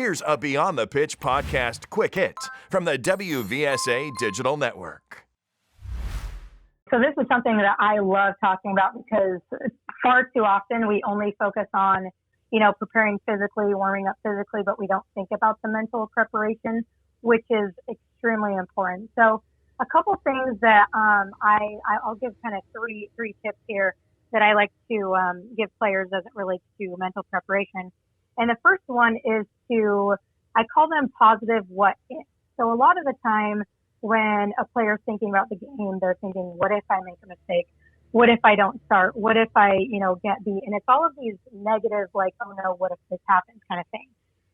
Here's a Beyond the Pitch podcast quick hit from the WVSA Digital Network. So this is something that I love talking about because far too often we only focus on, preparing physically, warming up physically, but we don't think about the mental preparation, which is extremely important. So a couple things that I'll give kind of three tips here that I like to give players as it relates to mental preparation. And the first one is I call them positive what if. So a lot of the time when a player's thinking about the game, they're thinking, what if I make a mistake? What if I don't start? What if I, get beat? And it's all of these negative, like, oh no, what if this happens kind of thing.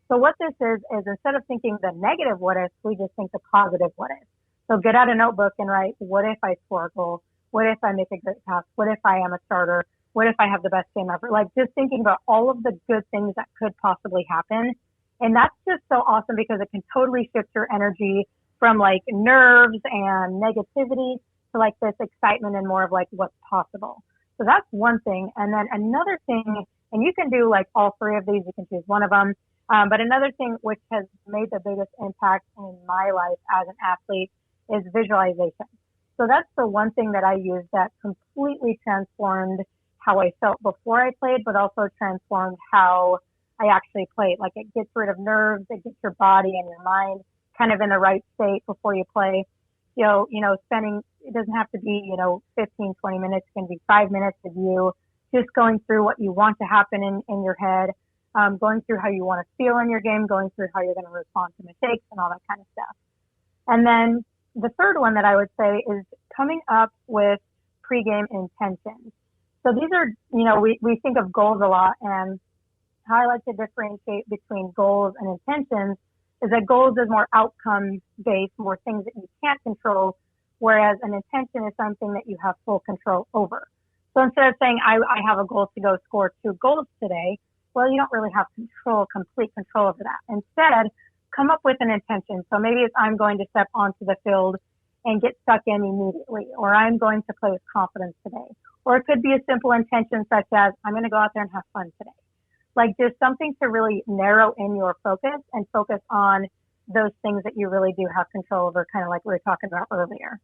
So what this is instead of thinking the negative what if, we just think the positive what if. So get out a notebook and write, what if I score a goal? What if I make a great pass? What if I am a starter? What if I have the best game ever? Like just thinking about all of the good things that could possibly happen. And that's just so awesome because it can totally shift your energy from like nerves and negativity to like this excitement and more of like what's possible. So that's one thing. And then another thing, and you can do like all three of these, you can choose one of them. But another thing which has made the biggest impact in my life as an athlete is visualization. So that's the one thing that I used that completely transformed how I felt before I played, but also transformed how I actually played. Like it gets rid of nerves, it gets your body and your mind kind of in the right state before you play. Spending, it doesn't have to be, 15, 20 minutes. It can be 5 minutes of you just going through what you want to happen in your head, going through how you want to feel in your game, going through how you're going to respond to mistakes and all that kind of stuff. And then the third one that I would say is coming up with pregame intentions. So these are, we think of goals a lot, and how I like to differentiate between goals and intentions is that goals is more outcome based, more things that you can't control, whereas an intention is something that you have full control over. So instead of saying, I have a goal to go score 2 goals today, well, you don't really have complete control over that. Instead, come up with an intention. So maybe it's I'm going to step onto the field and get stuck in immediately, or I'm going to play with confidence today. Or it could be a simple intention such as I'm going to go out there and have fun today. Like just something to really narrow in your focus and focus on those things that you really do have control over, kind of like we were talking about earlier.